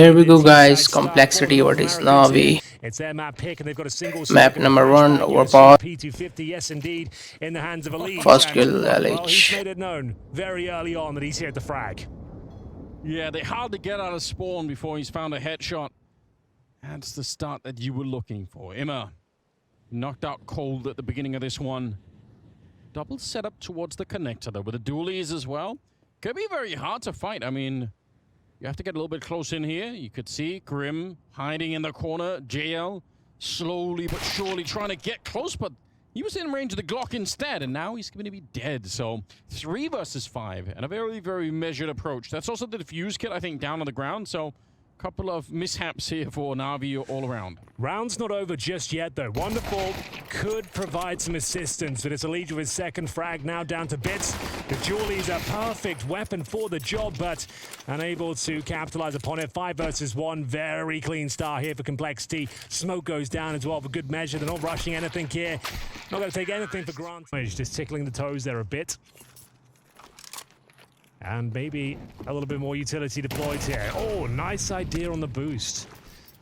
Here we go guys, complexity what is Navi. It's their map pick and they've got a single Map number 1, overpower. P250, yes indeed, in the hands of Elite. First kill Well, he's LH. made it known very early on that he's here to frag. Yeah, they hardly get out of spawn before he's found a headshot. That's the start that you were looking for. Imma knocked out cold at the beginning of this one. Double setup towards the connector though, with the dualies as well. Could be very hard to fight. I mean, you have to get a little bit close in here. You could see Grim hiding in the corner. JL slowly but surely trying to get close, but he was in range of the Glock instead, and now he's going to be dead. So 3 versus 5, and a very, very measured approach. That's also the defuse kit, I think, down on the ground. So couple of mishaps here for Navi all around. Round's not over just yet, though. Wonderful could provide some assistance, but it's Elite with his second frag now down to bits. The Julie's a perfect weapon for the job, but unable to capitalize upon it. 5 versus 1, very clean start here for Complexity. Smoke goes down as well for good measure. They're not rushing anything here. Not going to take anything for granted. Just tickling the toes there a bit. And maybe a little bit more utility deployed here. Oh, nice idea on the boost.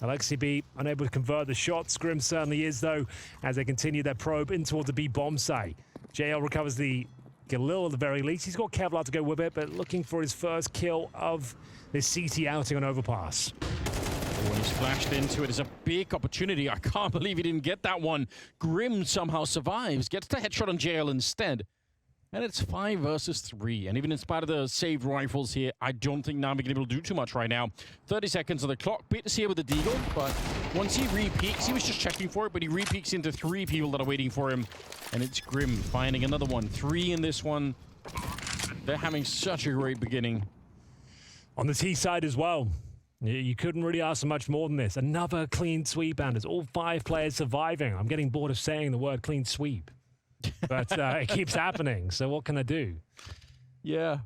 Alexi B unable to convert the shots. Grim certainly is, though, as they continue their probe in towards the B bomb site. JL recovers the Galil at the very least. He's got Kevlar to go with it, but looking for his first kill of this CT outing on overpass. When he's flashed into it, it's a big opportunity. I can't believe he didn't get that one. Grim somehow survives, gets the headshot on JL instead. And it's 5 versus 3. And even in spite of the saved rifles here, I don't think Navi can be able to do too much right now. 30 seconds on the clock. Bits here with the Deagle, but once he re-peeks, he was just checking for it, but he re-peeks into 3 people that are waiting for him. And it's Grim finding another one. 3 in this one. They're having such a great beginning. On the T side as well. You couldn't really ask for much more than this. Another clean sweep, and it's all 5 players surviving. I'm getting bored of saying the word clean sweep. But it keeps happening, so what can I do? Yeah,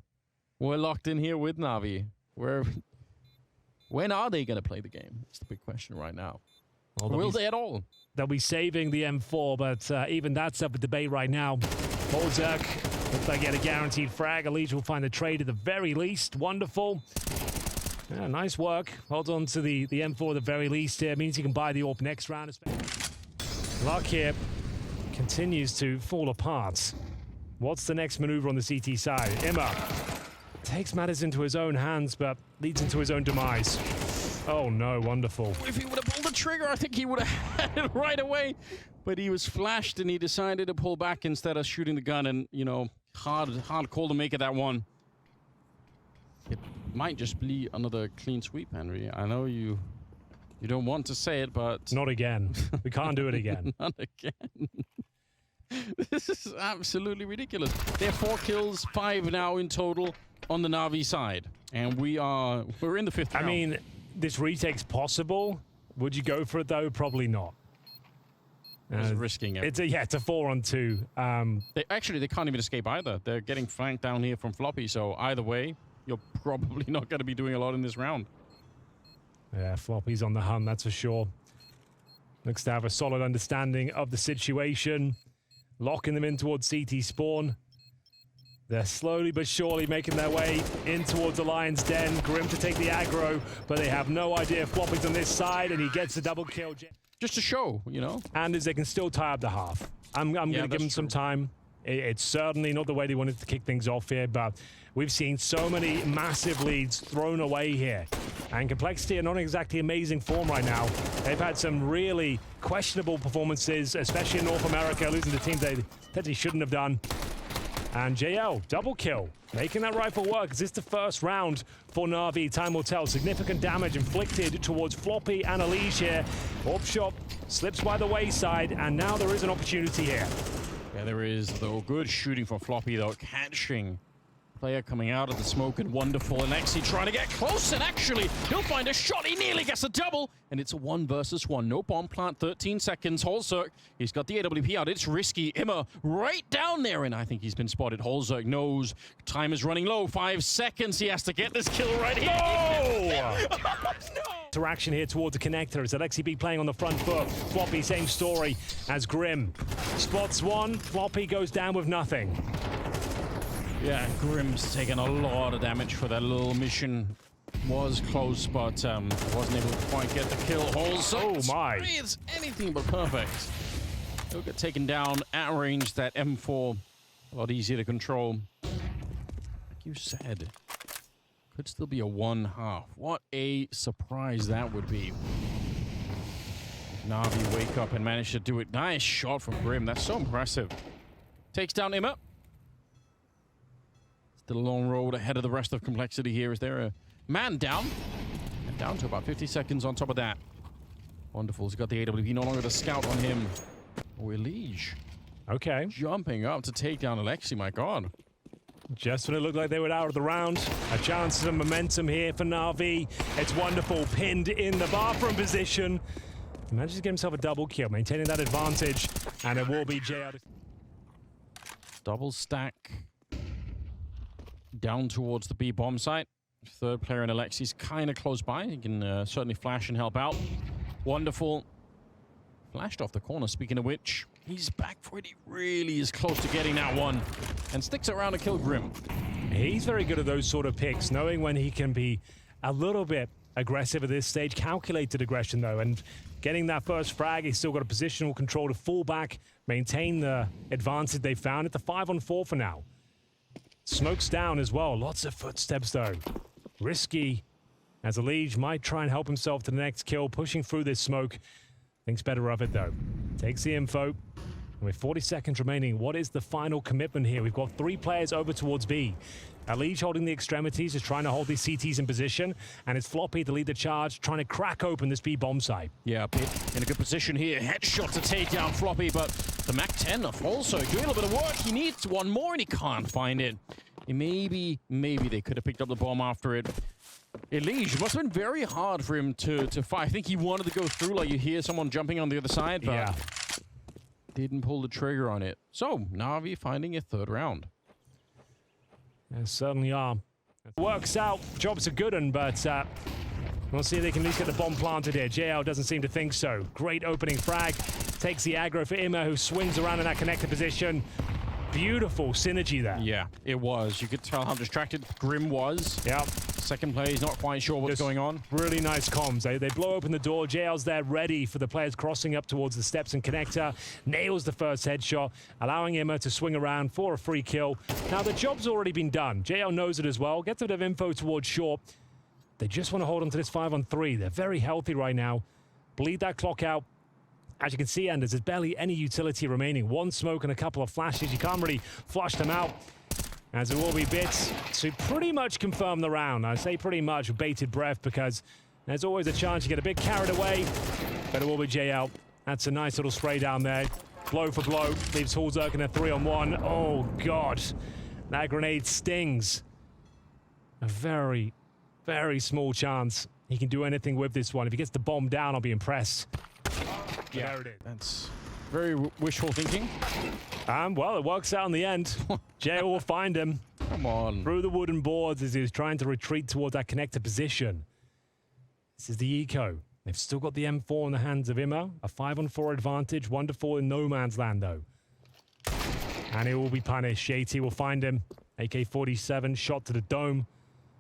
we're locked in here with Navi. When are they going to play the game? That's the big question right now. Well, will they at all? They'll be saving the M4, but even that's up for debate right now. Bolzerk looks like he had a guaranteed frag. Elite will find the trade at the very least. Wonderful. Yeah, nice work. Hold on to the M4 at the very least here. It means he can buy the AWP next round. Luck here continues to fall apart. What's the next maneuver on the CT side? Imma takes matters into his own hands, but leads into his own demise. Oh no, wonderful. If he would have pulled the trigger, I think he would have had it right away. But he was flashed and he decided to pull back instead of shooting the gun, and, you know, hard call to make it that one. It might just be another clean sweep, Henry. I know you don't want to say it, but... Not again. We can't do it again. Not again. This is absolutely ridiculous. They have 4 kills, 5 now in total on the Navi side. And we're in the 5th round. I mean, this retake's possible. Would you go for it, though? Probably not. It's risking it. It's a 4-on-2. They can't even escape either. They're getting flanked down here from Floppy, so either way, you're probably not going to be doing a lot in this round. Yeah, Floppy's on the hunt, that's for sure. Looks to have a solid understanding of the situation. Locking them in towards CT spawn. They're slowly but surely making their way in towards the Lion's Den. Grim to take the aggro, but they have no idea Floppy's on this side, and he gets the double kill. Just to show, you know. And as they can still tie up the half. I'm going to give them some time. It's certainly not the way they wanted to kick things off here, but we've seen so many massive leads thrown away here. And Complexity are not exactly amazing form right now. They've had some really questionable performances, especially in North America, losing to teams they shouldn't have done. And JL, double kill, making that rifle work. Is this the first round for Navi? Time will tell. Significant damage inflicted towards Floppy and Elise here. AWP shot slips by the wayside, and now there is an opportunity here. Yeah, there is, though. Good shooting from Floppy, though. Catching player coming out of the smoke, and wonderful. And Alexi trying to get close, and actually, he'll find a shot. He nearly gets a double, and it's a 1 versus 1. No bomb plant, 13 seconds. Holzerk, he's got the AWP out. It's risky. Imma right down there, and I think he's been spotted. Holzerk knows time is running low. 5 seconds. He has to get this kill right here. No! No! Interaction here towards the connector. Is Alexi B playing on the front foot? Floppy, same story as Grim. Spots one, Floppy goes down with nothing. Yeah, Grim's taken a lot of damage for that little mission. Was close, but wasn't able to quite get the kill. Also, Oh my! It's anything but perfect. He'll get taken down at range. That M4, a lot easier to control. Like you said, could still be a 1/2. What a surprise that would be. Navi wake up and manage to do it. Nice shot from Grim. That's so impressive. Takes down Imma. Still a long road ahead of the rest of Complexity here. Is there a man down? And down to about 50 seconds on top of that. Wonderful. He's got the AWP. No longer the scout on him. Oh, Elige. Okay. Jumping up to take down Alexi. My God. Just when it looked like they were out of the round, a chance of momentum here for Navi. It's wonderful. Pinned in the bathroom position. He manages to get himself a double kill, maintaining that advantage. And it will be JR. Double stack. Down towards the B bomb site. Third player in Alexi's kind of close by. He can certainly flash and help out. Wonderful. Flashed off the corner, speaking of which. He's back for it. He really is close to getting that one. And sticks around to kill Grim. He's very good at those sort of picks, knowing when he can be a little bit aggressive at this stage. Calculated aggression, though. And getting that first frag, he's still got a positional control to fall back, maintain the advantage they found. It's a 5-on-4 for now. Smoke's down as well. Lots of footsteps, though. Risky, as Elige might try and help himself to the next kill, pushing through this smoke. Thinks better of it, though. Takes the info. And with 40 seconds remaining, what is the final commitment here? We've got 3 players over towards B. Elige holding the extremities, is trying to hold these CTs in position. And it's Floppy to lead the charge, trying to crack open this B bomb site. Yeah, Pit in a good position here. Headshot to take down Floppy, but the MAC-10 also doing a little bit of work. He needs one more, and he can't find it. Maybe they could have picked up the bomb after it. Elige must have been very hard for him to fight. I think he wanted to go through, like you hear someone jumping on the other side, but yeah, didn't pull the trigger on it. So, Navi finding a third round. They certainly are. Works out. Job's a good one, but we'll see if they can at least get the bomb planted here. JL doesn't seem to think so. Great opening frag. Takes the aggro for Imma, who swings around in that connector position. Beautiful synergy there. Yeah, it was. You could tell how distracted Grim was. Yep. Second play, he's not quite sure what's going on. Really nice comms. They blow open the door. JL's there ready for the players crossing up towards the steps and connector. Nails the first headshot, allowing Imma to swing around for a free kill. Now, the job's already been done. JL knows it as well. Gets a bit of info towards short. They just want to hold on to this 5-on-3. They're very healthy right now. Bleed that clock out. As you can see, Anders, there's barely any utility remaining. One smoke and a couple of flashes. You can't really flush them out, as there will be bits to pretty much confirm the round. I say pretty much with bated breath because there's always a chance you get a bit carried away, but it will be J out. That's a nice little spray down there. Blow for blow. Leaves Hulzerk in a 3-on-1. Oh, God. That grenade stings. A very, very small chance he can do anything with this one. If he gets the bomb down, I'll be impressed. Yeah, that's very wishful thinking. Well, it works out in the end. Jay will find him. Come on. Through the wooden boards as he was trying to retreat towards that connector position. This is the eco. They've still got the M4 in the hands of Imma. A 5-on-4 advantage. Wonderful in no man's land, though. And he will be punished. JT will find him. AK-47 shot to the dome.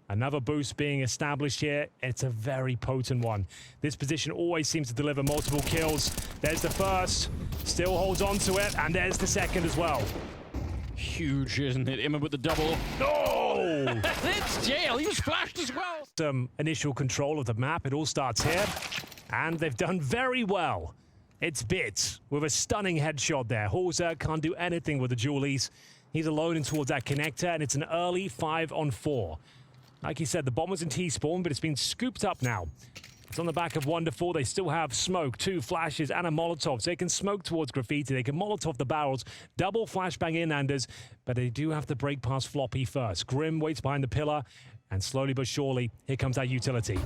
Another boost being established here. It's a very potent one. This position always seems to deliver multiple kills. There's the first. Still holds on to it. And there's the second as well. Huge, isn't it? Imma with the double. Oh! It's jail. He was flashed as well. Some initial control of the map. It all starts here. And they've done very well. It's Bits with a stunning headshot there. Hulzerk can't do anything with the dualies. He's alone in towards that connector. And it's an early 5-on-4. Like he said, the bomb was in T-spawn, but it's been scooped up now. It's on the back of Wonderful. They still have smoke, 2 flashes, and a Molotov. So they can smoke towards Graffiti. They can Molotov the barrels, double flashbang in, Anders. But they do have to break past Floppy first. Grim waits behind the pillar, and slowly but surely, here comes that utility.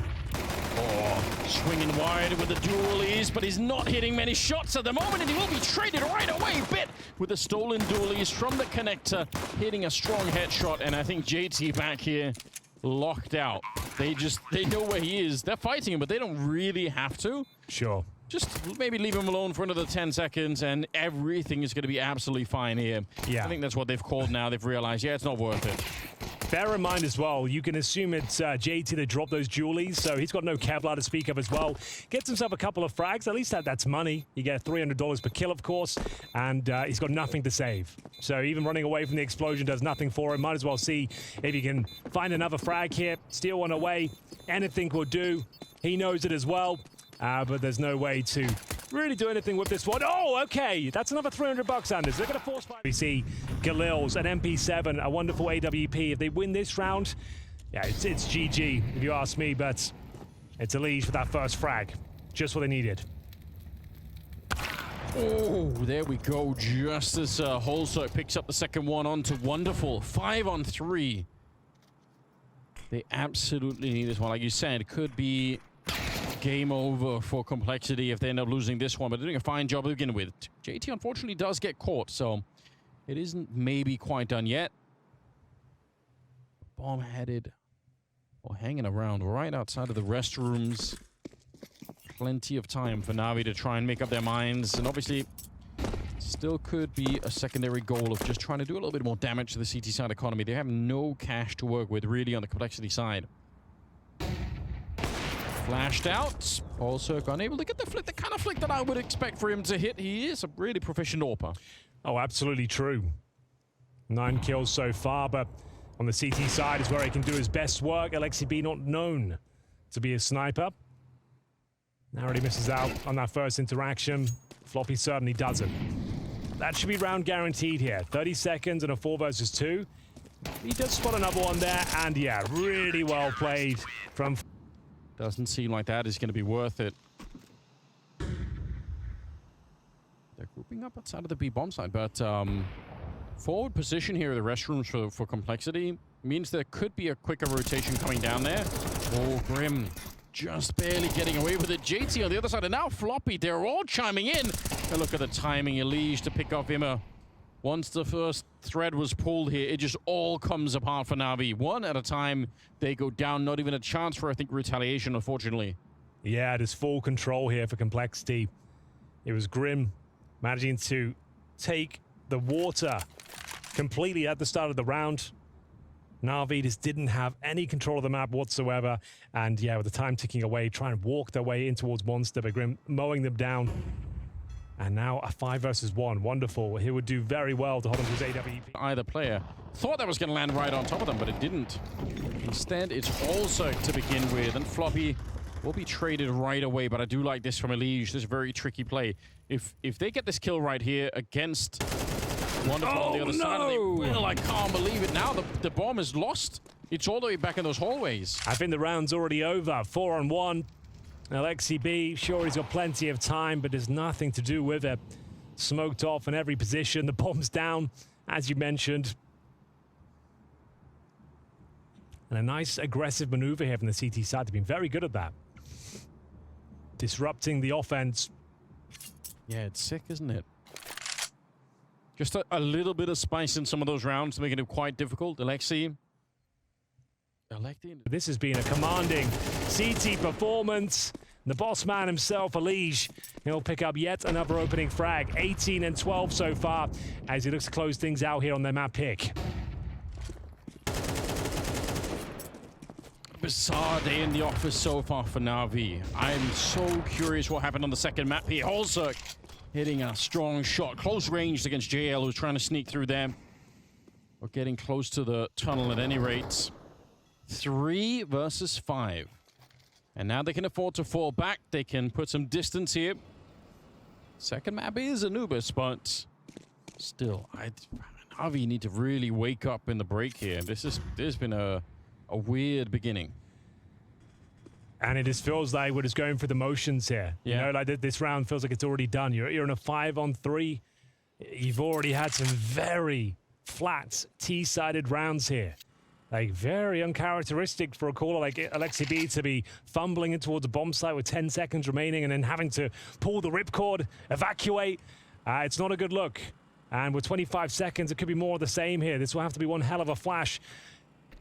Oh, swinging wide with the dualies, but he's not hitting many shots at the moment, and he will be traded right away. Bit with the stolen dualies from the connector, hitting a strong headshot, and I think JT back here locked out. They know where he is. They're fighting him, but they don't really have to. Sure. Just maybe leave him alone for another 10 seconds, and everything is going to be absolutely fine here. Yeah. I think that's what they've called now. They've realized, yeah, it's not worth it. Bear in mind as well, you can assume it's JT that dropped those Julies, so he's got no Kevlar to speak of as well. Gets himself a couple of frags, at least that's money. You get $300 per kill, of course, and he's got nothing to save. So even running away from the explosion does nothing for him. Might as well see if he can find another frag here, steal one away. Anything will do. He knows it as well, but there's no way to really do anything with this one. Oh, okay. That's another $300, Anders. They're going to force fight. We see Galil's, an MP7, a wonderful AWP. If they win this round, yeah, it's GG, if you ask me, but it's a lead for that first frag. Just what they needed. Oh, there we go. Just as Holzer picks up the second one onto Wonderful. 5 on 3. They absolutely need this one. Like you said, it could be game over for Complexity if they end up losing this one, but they're doing a fine job to begin with. JT unfortunately does get caught, so it isn't maybe quite done yet. Bomb headed or hanging around right outside of the restrooms. Plenty of time for NAVI to try and make up their minds, and obviously still could be a secondary goal of just trying to do a little bit more damage to the CT side economy. They have no cash to work with really on the Complexity side. Flashed out. Also unable to get the flick, the kind of flick that I would expect for him to hit. He is a really proficient AWPer. Oh, absolutely true. 9 kills so far, but on the CT side is where he can do his best work. LXCB not known to be a sniper. Narrowly misses out on that first interaction. Floppy certainly doesn't. That should be round guaranteed here. 30 seconds and a 4 versus 2. He does spot another one there, and yeah, really well played from... Doesn't seem like that is going to be worth it. They're grouping up outside of the B bomb side, but forward position here in the restrooms for Complexity means there could be a quicker rotation coming down there. Oh, Grim just barely getting away with it. JT on the other side, and now Floppy, they're all chiming in. And look at the timing, Elige to pick off Immer. Once the first thread was pulled here, it just all comes apart for NAVI. One at a time, they go down. Not even a chance for, I think, retaliation, unfortunately. Yeah, it is full control here for Complexity. It was Grim managing to take the water completely at the start of the round. NAVI just didn't have any control of the map whatsoever. And yeah, with the time ticking away, trying to walk their way in towards Monster, but Grim mowing them down. And now a 5 versus 1. Wonderful. He would do very well to hold on to his AWP. Either player thought that was going to land right on top of them, but it didn't. Instead, it's also to begin with, and Floppy will be traded right away. But I do like this from Elige. This is a very tricky play. If they get this kill right here against Wonderful on the other side, they will. I can't believe it. Now the bomb is lost. It's all the way back in those hallways. I think the round's already over. 4 on 1. LXCB, sure, he's got plenty of time, but there's nothing to do with it. Smoked off in every position. The bomb's down, as you mentioned. And a nice aggressive maneuver here from the CT side. They've been very good at that. Disrupting the offense. Yeah, it's sick, isn't it? Just a little bit of spice in some of those rounds, making it quite difficult. Alexi. This has been a commanding CT performance. The boss man himself, Elige, he'll pick up yet another opening frag. 18 and 12 so far as he looks to close things out here on their map pick. Bizarre day in the office so far for NAVI. I'm so curious what happened on the second map here. Also hitting a strong shot, close range against JL, who's trying to sneak through there. Or getting close to the tunnel at any rate. 3 versus 5. And now they can afford to fall back. They can put some distance here. Second map is Anubis, but still, NAVI need to really wake up in the break here. There's been a weird beginning. And it just feels like we're just going through the motions here. Yeah. You know, like this round feels like it's already done. You're in a 5 on 3. You've already had some very flat T-sided rounds here. Like, very uncharacteristic for a caller like LXCB to be fumbling in towards a bomb site with 10 seconds remaining and then having to pull the ripcord, evacuate. It's not a good look. And with 25 seconds, it could be more of the same here. This will have to be one hell of a flash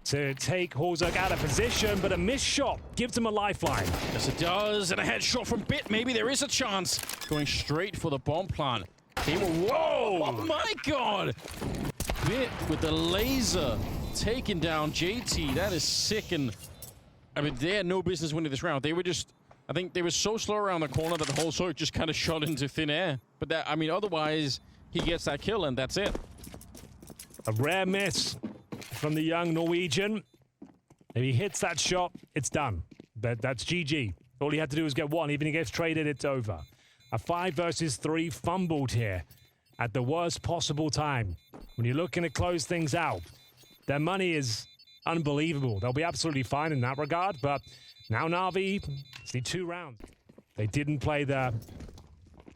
to take Horzerg out of position, but a missed shot gives him a lifeline. Yes, it does. And a headshot from Bit. Maybe there is a chance. Going straight for the bomb plant. Whoa! Oh my God! Bit with the laser taking down JT. That is sick, and I mean, they had no business winning this round. They were just, I think they were so slow around the corner that the whole circuit just kind of shot into thin air. But that, I mean, otherwise, he gets that kill, and that's it. A rare miss from the young Norwegian. If he hits that shot, it's done. That's GG. All he had to do was get one. Even if he gets traded, it's over. A 5 versus 3 fumbled here at the worst possible time. When you're looking to close things out, their money is unbelievable. They'll be absolutely fine in that regard, but now Navi, see 2 rounds. They didn't play the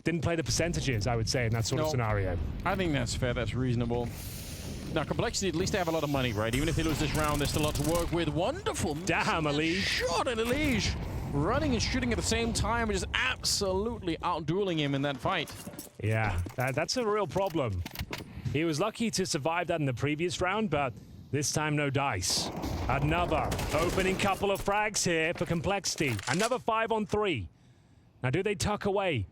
percentages, I would say, in that sort of scenario. I think that's fair. That's reasonable. Now, Complexity, at least they have a lot of money, right? Even if they lose this round, there's still a lot to work with. Wonderful. Damn, Elige. Shot at Elige. Running and shooting at the same time and just absolutely outdueling him in that fight. Yeah, that's a real problem. He was lucky to survive that in the previous round, but this time no dice. Another opening couple of frags here for Complexity. Another 5 on 3. Now, do they tuck away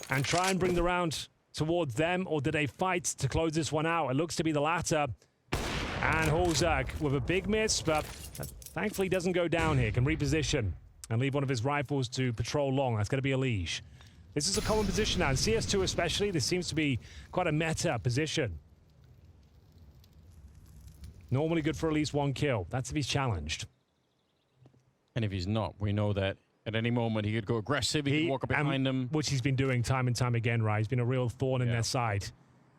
and try and bring the round towards them, or do they fight to close this one out? It looks to be the latter. And Holzak with a big miss, but thankfully doesn't go down here. Can reposition and leave one of his rifles to patrol long. That's going to be Elige. This is a common position now. In CS2 especially, this seems to be quite a meta position. Normally good for at least 1 kill. That's if he's challenged. And if he's not, we know that at any moment he could go aggressive, he could walk up behind them. Which he's been doing time and time again, right? He's been a real thorn in their side.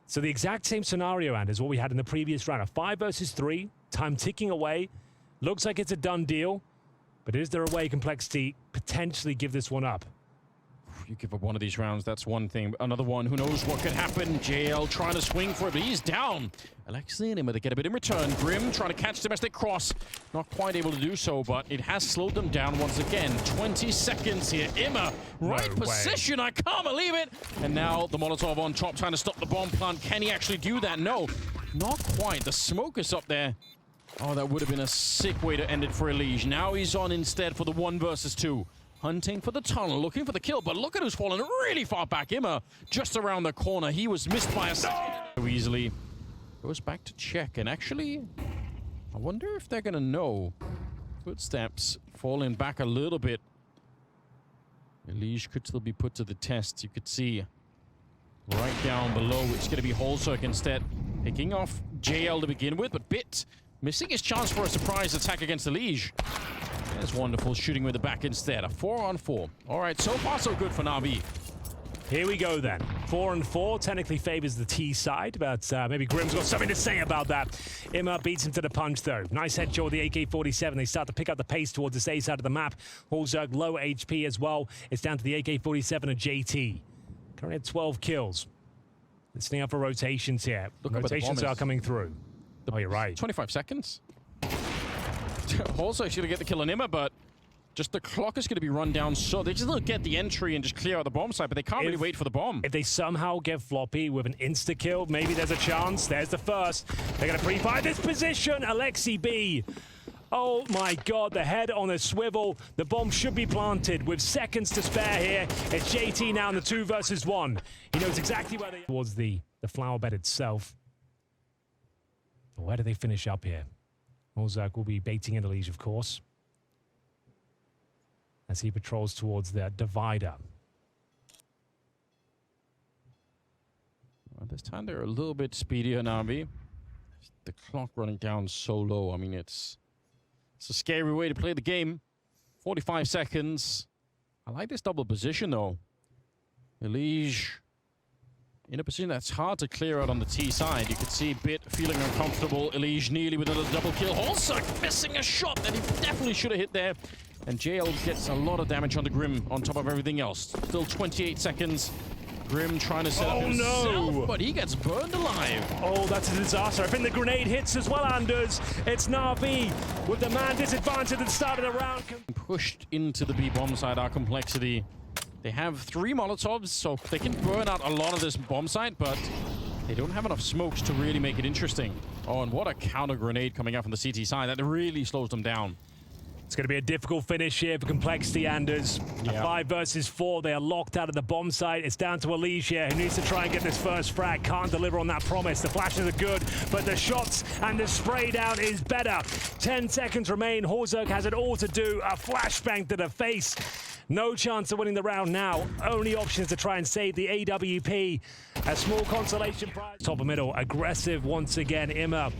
So the exact same scenario, and is what we had in the previous round. A 5 versus 3, time ticking away. Looks like it's a done deal. But is there a way Complexity potentially give this one up? You give up one of these rounds, that's one thing. Another one, who knows what could happen. JL trying to swing for it, but he's down. Alexi and Emma, they get a bit in return. Grim trying to catch them as they cross. Not quite able to do so, but it has slowed them down once again. 20 seconds here. Emma, right position, I can't believe it. And now the Molotov on top trying to stop the bomb plant. Can he actually do that? No, not quite. The smoke is up there. Oh, that would have been a sick way to end it for Elige. Now he's on instead for the 1 versus 2. Hunting for the tunnel, looking for the kill, but look at who's fallen really far back. Imma just around the corner. He was missed by a so easily. Goes back to check, and actually, I wonder if they're gonna know. Footsteps falling back a little bit. Elige could still be put to the test. You could see right down below. It's gonna be Holzerk instead. Picking off JL to begin with, but Bit missing his chance for a surprise attack against Elige. That's wonderful, shooting with the back instead. A 4 on 4. All right, so far so good for Navi. Here we go then. 4 and 4 technically favors the T side, but maybe Grim's got something to say about that. Emma beats him to the punch though. Nice headshot with the AK-47. They start to pick up the pace towards this A side of the map. Holzerg low HP as well. It's down to the AK-47 and JT. Currently at 12 kills. Listening up for rotations here. Rotations are coming through. Oh, you're right. 25 seconds. Also, going to get the kill on Emma, but just the clock is going to be run down, so they just don't get the entry and just clear out the bomb site, but they can't really wait for the bomb. If they somehow get floppy with an insta-kill, maybe there's a chance. There's the first. They're going to pre-fire this position. Alexi B. Oh my god, the head on a swivel. The bomb should be planted with seconds to spare here. It's JT now in the 2 versus 1. He knows exactly where they are. Towards the flower bed itself. Where do they finish up here? Holzerk will be baiting in Elige, of course, as he patrols towards the divider. Well, this time they're a little bit speedier, Navi. The clock running down so low. I mean, it's a scary way to play the game. 45 seconds. I like this double position, though. Elige in a position that's hard to clear out on the T side. You could see Bit feeling uncomfortable. Elige nearly with another double kill. Holzerk missing a shot that he definitely should have hit there. And JL gets a lot of damage on the Grim on top of everything else. Still 28 seconds. Grim trying to set up himself, but he gets burned alive. Oh, that's a disaster. I think the grenade hits as well, Anders. It's Navi with the man disadvantage at the start of the round. Pushed into the B bomb side, our Complexity. They have 3 Molotovs, so they can burn out a lot of this bomb site, but they don't have enough smokes to really make it interesting. Oh, and what a counter grenade coming out from the CT side. That really slows them down. It's going to be a difficult finish here for Complexity, Anders. A 5 versus 4. They are locked out of the bomb site. It's down to Elige here, who needs to try and get this first frag. Can't deliver on that promise. The flashes are good, but the shots and the spray down is better. 10 seconds remain. Horzerk has it all to do. A flashbang to the face. No chance of winning the round now. Only option is to try and save the AWP. A small consolation prize. Top of middle. Aggressive once again. Imma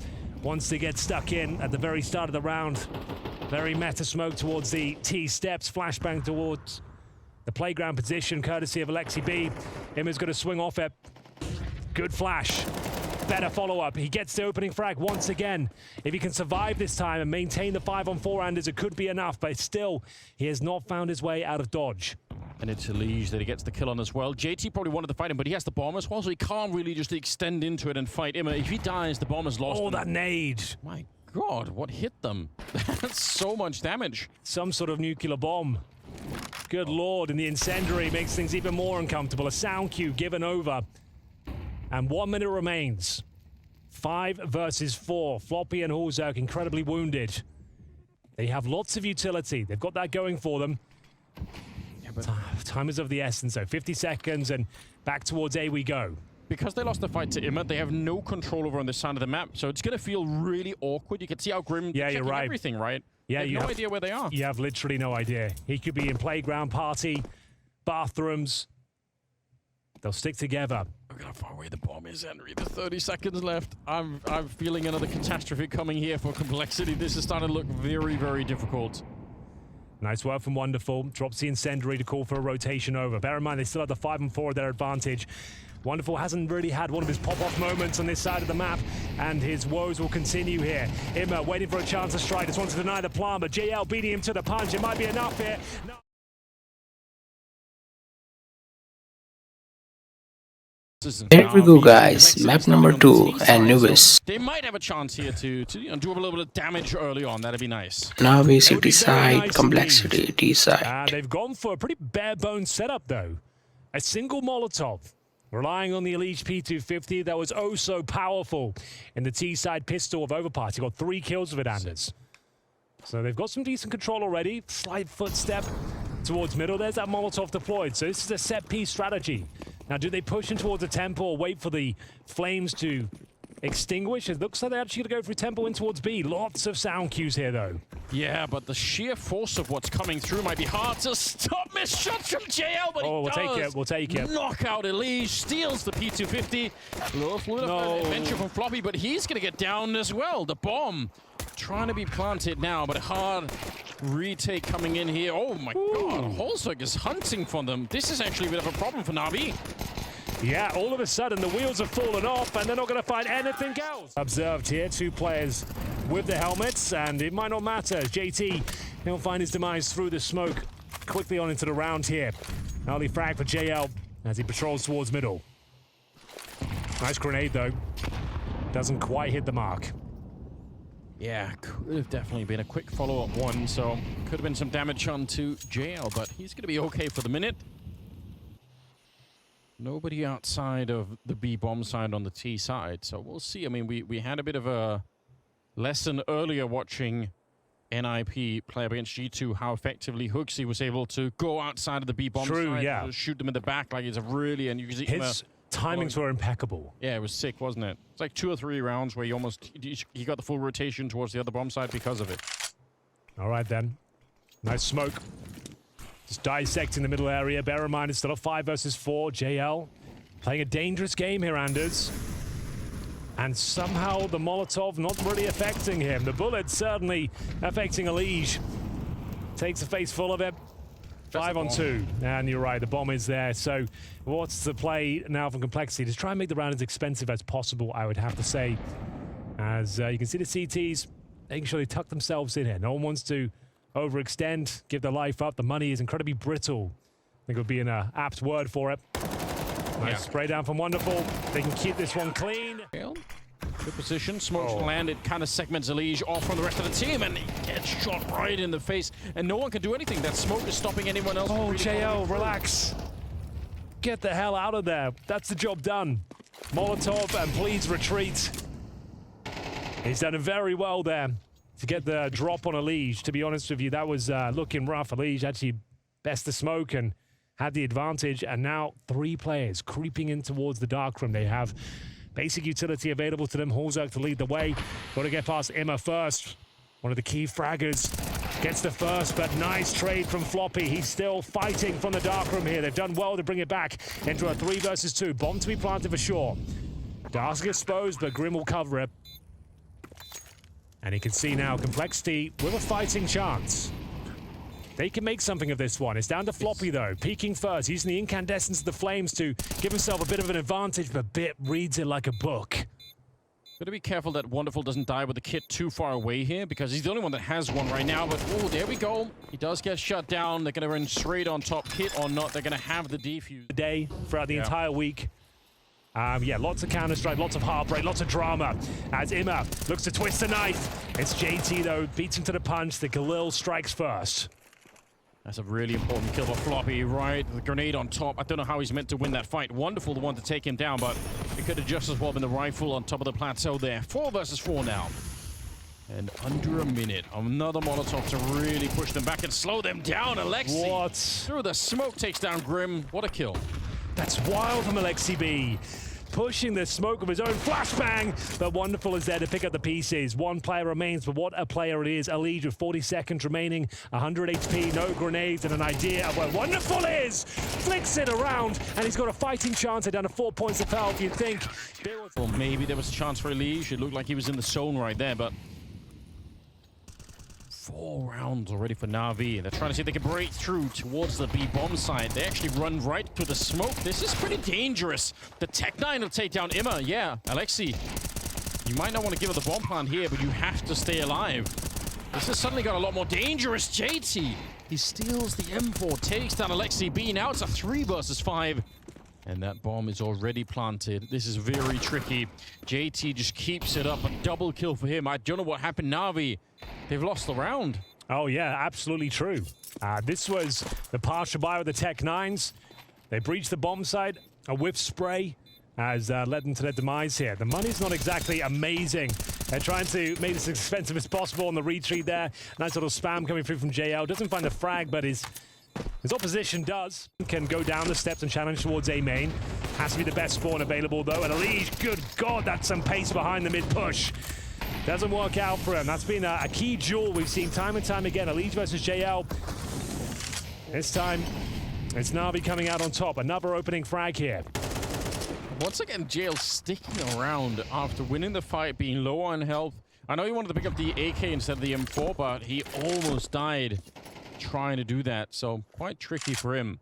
wants to get stuck in at the very start of the round. Very meta smoke towards the T steps. Flashbang towards the playground position, courtesy of Alexi B. Imma's going to swing off it. Good flash. Better follow-up. He gets the opening frag once again. If he can survive this time and maintain the 5-on-4 Anders, it could be enough, but still, he has not found his way out of dodge. And it's Elige that he gets the kill on as well. JT probably wanted to fight him, but he has the bomb as well, so he can't really just extend into it and fight Imma. If he dies, the bomb is lost. Oh, that nade. My God, what hit them? That's so much damage. Some sort of nuclear bomb. Good Lord, and the incendiary makes things even more uncomfortable. A sound cue given over. And 1 minute remains. 5 versus 4. Floppy and Horzerk incredibly wounded. They have lots of utility. They've got that going for them. Yeah, but time is of the essence, so 50 seconds and back towards A we go. Because they lost the fight to Imma, they have no control over on this side of the map, so it's going to feel really awkward. You can see how Grim you're right. Everything, right? Yeah, you have no idea where they are. You have literally no idea. He could be in playground, party, bathrooms. They'll stick together. Look how far away the bomb is, Henry. There's 30 seconds left. I'm feeling another catastrophe coming here for Complexity. This is starting to look very, very difficult. Nice work from Wonderful. Drops the incendiary to call for a rotation over. Bear in mind, they still have the 5-on-4 at their advantage. Wonderful hasn't really had one of his pop-off moments on this side of the map, and his woes will continue here. Imma waiting for a chance to strike. Just wants to deny the plan, but JL beating him to the punch. It might be enough here. No. Here we go, guys. Map number 2, Anubis. They might have a chance here to do a little bit of damage early on. That'd be nice. NAVI city side, Complexity T side. They've gone for a pretty bare-bones setup, though. A single Molotov. Relying on the Elige P250 that was oh so powerful in the T-side pistol of Overpass. He got 3 kills with it, Anders. So they've got some decent control already. Slight footstep towards middle. There's that Molotov deployed. So this is a set-piece strategy. Now, do they push in towards the temple or wait for the flames to extinguish? It looks like they're actually going to go through temple in towards B. Lots of sound cues here, though. Yeah, but the sheer force of what's coming through might be hard to stop. Missed shots from JL, but we'll take it. We'll take it. Knock out Elige, steals the P250. A little fluid adventure from Floppy, but he's going to get down as well. The bomb trying to be planted now, but a hard retake coming in here. Oh my God, Horzerk is hunting for them. This is actually a bit of a problem for NAVI. Yeah, all of a sudden the wheels have fallen off and they're not going to find anything else. Observed here, 2 players with the helmets, and it might not matter. JT, he'll find his demise through the smoke. Quickly on into the round here. Early frag for JL as he patrols towards middle. Nice grenade though. Doesn't quite hit the mark. Yeah, could have definitely been a quick follow-up one, so could have been some damage onto JL, but he's going to be okay for the minute. Nobody outside of the B bomb side on the T side, so we'll see. I mean, we had a bit of a lesson earlier watching NIP play against G2, how effectively Hooksy was able to go outside of the B bomb side, yeah. Shoot them in the back like it's a really, and you can see his timings were impeccable. Yeah, it was sick, wasn't it? It's like 2 or 3 rounds where he got the full rotation towards the other bomb side because of it. All right then, nice smoke. Just dissecting the middle area. Bear in mind, it's still a 5 versus 4. JL playing a dangerous game here, Anders. And somehow the Molotov not really affecting him. The bullet certainly affecting Elige. Takes a face full of it. 5 on 2. And you're right, the bomb is there. So what's the play now from Complexity? To try and make the round as expensive as possible, I would have to say. As you can see the CTs making sure they tuck themselves in here. No one wants to overextend, give their life up. The money is incredibly brittle. I think it would be an apt word for it. Nice spray down from Wonderful. They can keep this one clean. Good position. Smoke's landed, kind of segments Elige off from the rest of the team, and he gets shot right in the face, and no one can do anything. That smoke is stopping anyone else. Oh, JL, relax. Get the hell out of there. That's the job done. Molotov, and please retreat. He's done it very well there. to get the drop on Elige. To be honest with you, that was looking rough. Elige actually best the smoke and had the advantage. And now 3 players creeping in towards the dark room. They have basic utility available to them. Horzerk to lead the way. Got to get past Imma first. One of the key fraggers gets the first, but nice trade from Floppy. He's still fighting from the dark room here. They've done well to bring it back into a 3 versus 2. Bomb to be planted for sure. Dark's exposed, but Grim will cover it. And you can see now Complexity with a fighting chance. They can make something of this one. It's down to Floppy, though. Peeking first, using the incandescence of the flames to give himself a bit of an advantage, but Bit reads it like a book. Got to be careful that Wonderful doesn't die with the kit too far away here, because he's the only one that has one right now. But, oh, there we go. He does get shut down. They're going to run straight on top. Kit or not, they're going to have the defuse. Day throughout the entire week. Yeah, lots of Counter-Strike, lots of heartbreak, lots of drama. As Imma looks to twist the knife. It's JT, though, beats him to the punch. The Galil strikes first. That's a really important kill for Floppy, right? The grenade on top. I don't know how he's meant to win that fight. Wonderful, the one to take him down, but it could have just as well been the rifle on top of the plateau there. 4 versus 4 now. And under a minute, another Molotov to really push them back and slow them down. Alexi, What? through the smoke, takes down Grim. What a kill. That's wild from Alexi B. Pushing the smoke of his own flashbang, but Wonderful is there to pick up the pieces. 1 player remains, but what a player it is. Elige with 40 seconds remaining, 100 HP, no grenades, and an idea of where Wonderful is. Flicks it around, and he's got a fighting chance. They're down to 4 points of health. You'd think. Well, maybe there was a chance for Elige. It looked like he was in the zone right there, but 4 rounds already for NAVI. They're trying to see if they can break through towards the B-bomb side. They actually run right through the smoke. This is pretty dangerous. The Tech-9 will take down Imma. Yeah, Alexi, you might not want to give her the bomb plant here, but you have to stay alive. This has suddenly got a lot more dangerous. JT, he steals the M4, takes down Alexi B. Now it's a 3 versus 5. And that bomb is already planted. This is very tricky. JT just keeps it up. A double kill for him. I don't know what happened. NAVI, they've lost the round. Oh, yeah, absolutely true. This was the partial buy with the Tech-9s. They breached the bomb site. A whiff spray has led them to their demise here. The money's not exactly amazing. They're trying to make this as expensive as possible on the retreat there. Nice little spam coming through from JL. Doesn't find the frag, but his opposition does. Can go down the steps and challenge towards A main. Has to be the best spawn available, though. And Elige, good God, that's some pace behind the mid-push. Doesn't work out for him. That's been a key duel we've seen time and time again. Elige versus JL. This time, it's NAVI coming out on top. Another opening frag here. Once again, JL sticking around after winning the fight, being low on health. I know he wanted to pick up the AK instead of the M4, but he almost died trying to do that, so quite tricky for him.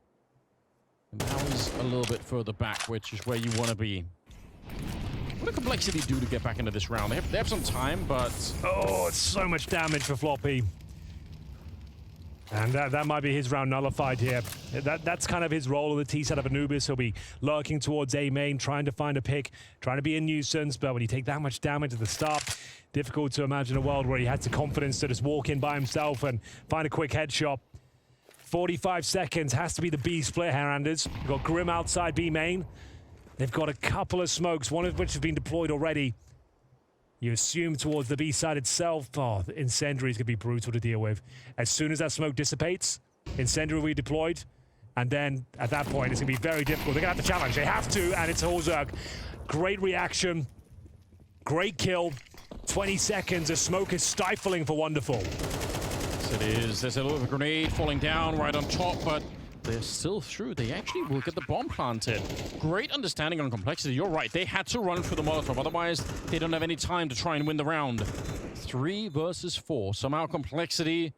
And now he's a little bit further back, which is where you want to be. What does Complexity do to get back into this round? They have some time, but... Oh, it's so much damage for Floppy. And that might be his round nullified here. That's kind of his role in the T set of Anubis. He'll be lurking towards A main, trying to find a pick, trying to be a nuisance, but when you take that much damage at the start, difficult to imagine a world where he had the confidence to just walk in by himself and find a quick headshot. 45 seconds, has to be the B split, Heranders. We've got Grim outside B main. They've got a couple of smokes, one of which has been deployed already. You assume towards the B side itself. Oh, the Incendiary is going to be brutal to deal with. As soon as that smoke dissipates, Incendiary will be deployed. And then, at that point, it's going to be very difficult. They're going to have to challenge. They have to, and it's Horzerk. Great reaction. Great kill. 20 seconds. The smoke is stifling for Wonderful. Yes, it is. There's a little grenade falling down right on top, but they're still through. They actually will get the bomb planted. Great understanding on Complexity. You're right. They had to run for the Molotov. Otherwise, they don't have any time to try and win the round. 3 versus 4. Somehow Complexity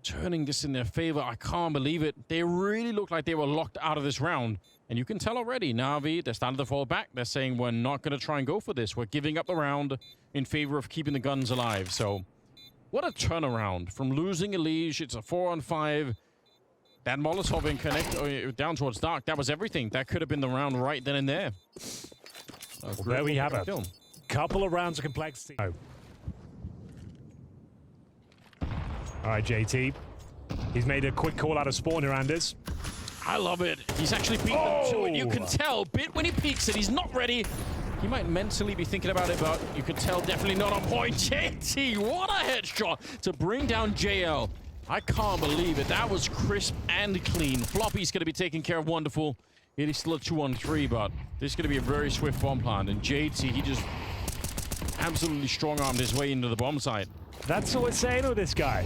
turning this in their favor. I can't believe it. They really look like they were locked out of this round. And you can tell already, NAVI, they're starting to fall back. They're saying, we're not going to try and go for this. We're giving up the round in favor of keeping the guns alive. So, what a turnaround. From losing Elige, it's a 4-on-5. That Molotov in connect down towards Dark, that was everything. That could have been the round right then and there. Well, there we have it. Couple of rounds of Complexity. Oh. All right, JT. He's made a quick call out of spawn here, Anders. I love it. He's actually beaten them to it. You can tell. Bit when he peeks it, he's not ready. He might mentally be thinking about it, but you could tell definitely not on point. JT, what a headshot to bring down JL. I can't believe it. That was crisp and clean. Floppy's going to be taking care of Wonderful. It is still a 2-on-3, but this is going to be a very swift bomb plant. And JT, he just absolutely strong-armed his way into the bomb site. That's what we're saying with this guy.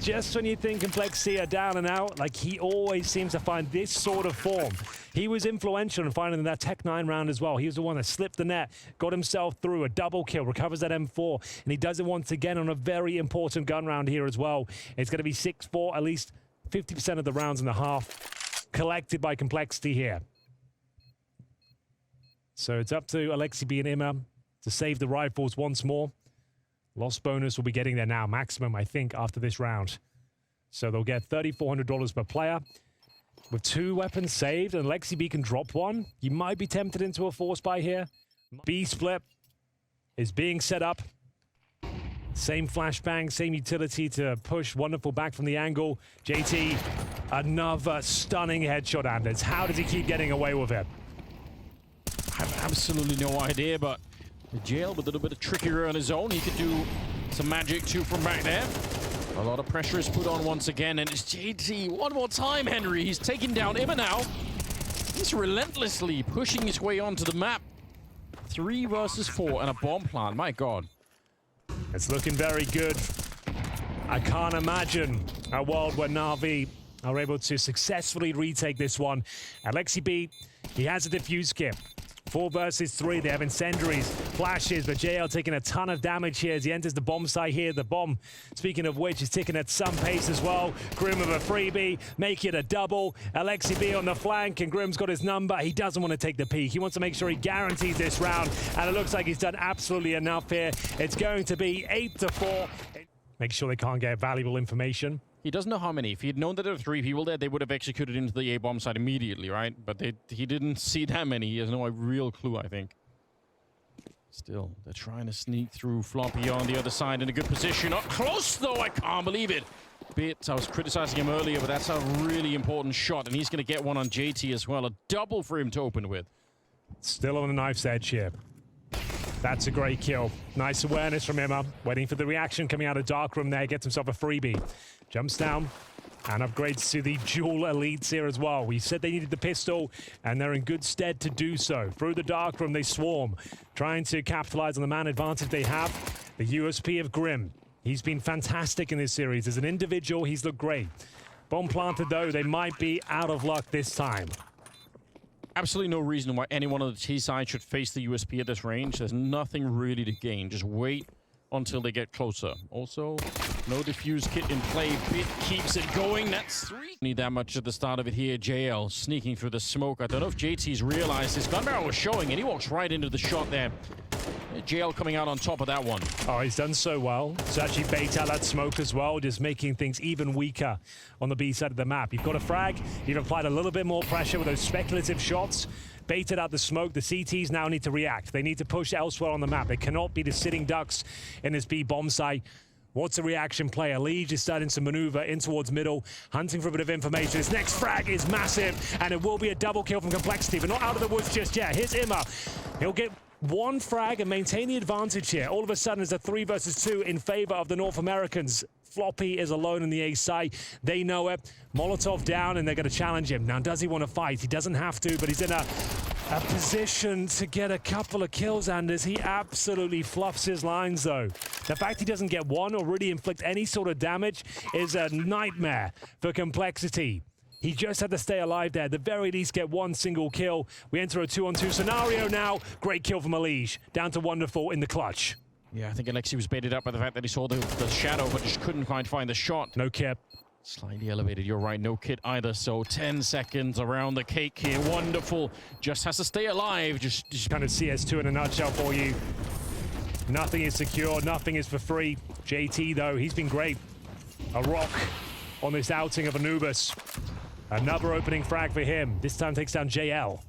Just when you think Complexity are down and out, like he always seems to find this sort of form. He was influential in finding that Tech 9 round as well. He was the one that slipped the net, got himself through a double kill, recovers that M4, and he does it once again on a very important gun round here as well. It's going to be 6-4, at least 50% of the rounds in the half collected by Complexity here. So it's up to Alexi B and Ima to save the rifles once more. Lost bonus will be getting there now, maximum, I think, after this round. So they'll get $3,400 per player. With 2 weapons saved, and Lexi B can drop one, you might be tempted into a force buy here. B split is being set up. Same flashbang, same utility to push Wonderful back from the angle. JT, another stunning headshot, Anders. How does he keep getting away with it? I have absolutely no idea, but the jail with a little bit of trickery on his own. He could do some magic too from back there. A lot of pressure is put on once again, and it's JT one more time, Henry. He's taking down Ima now. He's relentlessly pushing his way onto the map. 3 versus 4 and a bomb plant. My God. It's looking very good. I can't imagine a world where NAVI are able to successfully retake this one. Alexi B, he has a defuse kit. 4 versus 3, they have incendiaries, flashes, but JL taking a ton of damage here as he enters the bomb site here. The bomb, speaking of which, is ticking at some pace as well. Grim with a freebie, make it a double. Alexi B on the flank, and Grim's got his number. He doesn't want to take the peak. He wants to make sure he guarantees this round, and it looks like he's done absolutely enough here. It's going to be 8-4. Make sure they can't get valuable information. He doesn't know how many. If he had known that there were 3 people there, they would have executed into the A-bomb site immediately, right? But he didn't see that many. He has no real clue, I think. Still, they're trying to sneak through. Floppy on the other side in a good position. Up close, though. I can't believe it. Bit. I was criticizing him earlier, but that's a really important shot, and he's going to get one on JT as well. A double for him to open with. Still on the knife's edge here. That's a great kill. Nice awareness from Emma. Waiting for the reaction coming out of Darkroom there. Gets himself a freebie. Jumps down and upgrades to the dual elites here as well. We said they needed the pistol, and they're in good stead to do so. Through the Darkroom, they swarm, trying to capitalize on the man advantage they have. The USP of Grim. He's been fantastic in this series. As an individual, he's looked great. Bomb planted, though, they might be out of luck this time. Absolutely no reason why anyone on the T side should face the USP at this range. There's nothing really to gain. Just wait until they get closer. Also, no defuse kit in play. Bit keeps it going. That's 3. Need that much at the start of it here. JL sneaking through the smoke. I don't know if JT's realized his gun barrel was showing, and he walks right into the shot there. JL coming out on top of that one. Oh, he's done so well. To actually bait out that smoke as well, just making things even weaker on the B side of the map. You've got a frag. You've applied a little bit more pressure with those speculative shots. Baited out the smoke. The CTs now need to react. They need to push elsewhere on the map. They cannot be the sitting ducks in this B bomb site. What's the reaction play? Liege is starting to maneuver in towards middle, hunting for a bit of information. This next frag is massive, and it will be a double kill from Complexity, but not out of the woods just yet. Here's Ima. He'll get 1 frag and maintain the advantage here. All of a sudden, it's a 3 versus 2 in favor of the North Americans. Floppy is alone in the A site. They know it. Molotov down, and they're going to challenge him. Now, does he want to fight? He doesn't have to, but he's in a position to get a couple of kills, Anders. He absolutely fluffs his lines, though. The fact he doesn't get one or really inflict any sort of damage is a nightmare for Complexity. He just had to stay alive there. At the very least, get 1 single kill. We enter a 2-on-2 scenario now. Great kill from Liege. Down to Wonderful in the clutch. Yeah, I think Alexi was baited up by the fact that he saw the shadow, but just couldn't quite find the shot. No kit. Slightly elevated, you're right. No kit either, so 10 seconds around the cake here. Wonderful. Just has to stay alive. Just kind of CS2 in a nutshell for you. Nothing is secure. Nothing is for free. JT, though, he's been great. A rock on this outing of Anubis. Another opening frag for him. This time takes down JL.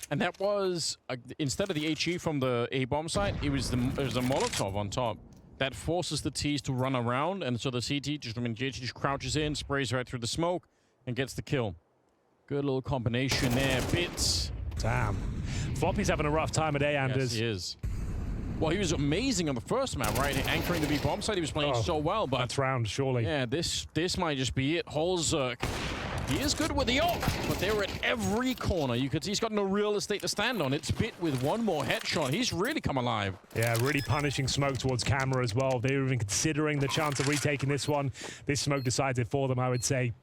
And that was, instead of the HE from the A-bomb site, it was the Molotov on top. That forces the T's to run around, and so the CT, JT just crouches in, sprays right through the smoke, and gets the kill. Good little combination there. Bits. Damn. Floppy's having a rough time today, Anders. Yes, he is. Well, he was amazing on the first map, right? Anchoring the B bomb side, he was playing so well, but that's round, surely. yeah, this might just be it. Holzerk, he is good with the ult, but they were at every corner. You could see he's got no real estate to stand on. It's bit with one more headshot. He's really come alive. Yeah, really punishing smoke towards camera as well. They were even considering the chance of retaking this one. This smoke decided for them, I would say.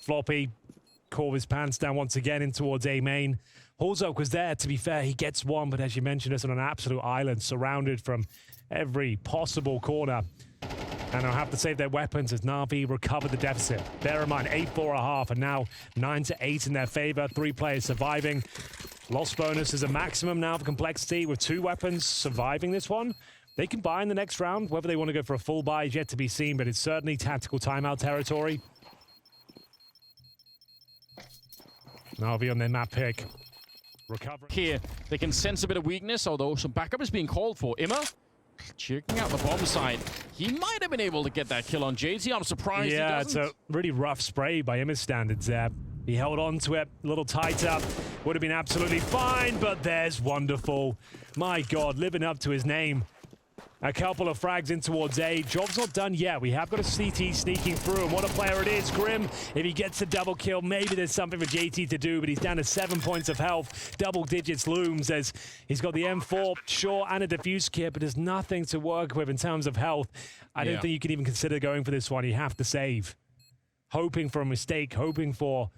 Floppy, caught his pants down once again in towards A main. Holzerk was there, to be fair. He gets one, but as you mentioned, it's on an absolute island, surrounded from every possible corner. And they'll have to save their weapons as Na'Vi recover the deficit. Bear in mind, 8-4.5, and now 9-8 in their favor. 3 players surviving. Loss bonus is a maximum now for complexity with 2 weapons surviving this one. They can buy in the next round. Whether they want to go for a full buy is yet to be seen, but it's certainly tactical timeout territory. Na'Vi on their map pick. Recover. Here, they can sense a bit of weakness, although some backup is being called for. Immer, checking out the bomb side. He might have been able to get that kill on JT. I'm surprised he doesn't. It's a really rough spray by Immer's standards there. He held on to it, a little tighter. Would have been absolutely fine, but there's wonderful. My God, living up to his name. A couple of frags in towards A. Job's not done yet. We have got a CT sneaking through, and what a player it is. Grim, if he gets a double kill, maybe there's something for JT to do, but he's down to 7 points of health. Double digits looms as he's got the M4, sure, and a defuse kit, but there's nothing to work with in terms of health. I don't think you can even consider going for this one. You have to save. Hoping for a mistake, hoping for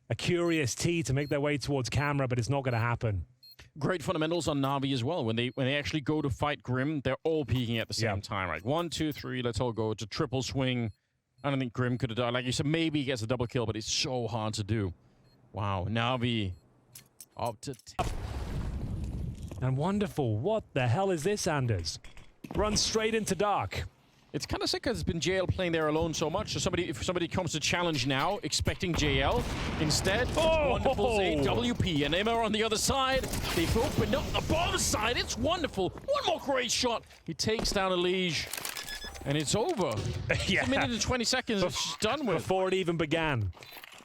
a curious T to make their way towards camera, but it's not going to happen. Great fundamentals on Na'Vi as well. When they actually go to fight Grim, they're all peeking at the same time, right? 1, 2, 3, let's all go. It's a triple swing. I don't think Grim could have done. Like you said, maybe he gets a double kill, but it's so hard to do. Wow, Na'Vi up to 10. And wonderful. What the hell is this, Anders? Runs straight into dark. It's kind of sick because it's been JL playing there alone so much. So if somebody comes to challenge now, expecting JL, instead, wonderful AWP. And Emma on the other side, they've opened up the bomb side. It's wonderful. One more great shot. He takes down a Liege, and it's over. Yeah. 1 minute and 20 seconds, it's done with. Before it even began.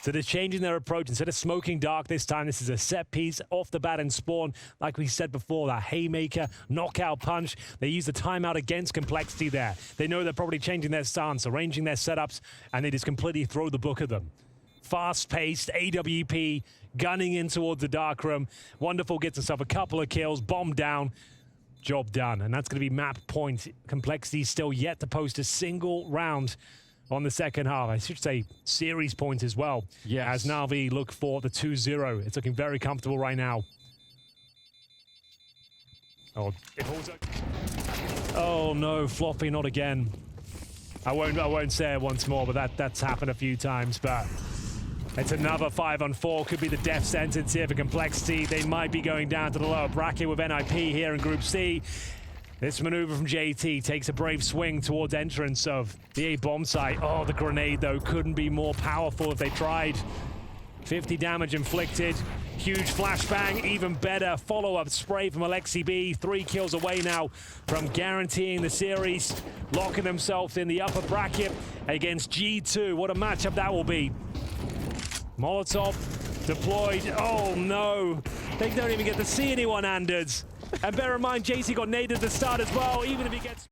So they're changing their approach. Instead of smoking dark this time, this is a set piece off the bat and spawn. Like we said before, that haymaker, knockout punch. They use the timeout against complexity there. They know they're probably changing their stance, arranging their setups, and they just completely throw the book at them. Fast-paced, AWP, gunning in towards the dark room. Wonderful gets himself a couple of kills, bomb down. Job done. And that's going to be map point. Complexity still yet to post a single round on the second half. I should say series points as well. Yes. As Na'Vi look for the 2-0. It's looking very comfortable right now. Oh no, Floppy, not again. I won't say it once more, but that's happened a few times, but it's another 5-on-4. Could be the death sentence here for Complexity. They might be going down to the lower bracket with NIP here in Group C. This maneuver from JT takes a brave swing towards entrance of the A bomb site. Oh, the grenade, though, couldn't be more powerful if they tried. 50 damage inflicted. Huge flashbang, even better. Follow-up spray from Alexi B. 3 kills away now from guaranteeing the series. Locking themselves in the upper bracket against G2. What a matchup that will be. Molotov deployed. Oh, no. They don't even get to see anyone, Anders. And bear in mind, JC got naded at the start as well, even if he gets...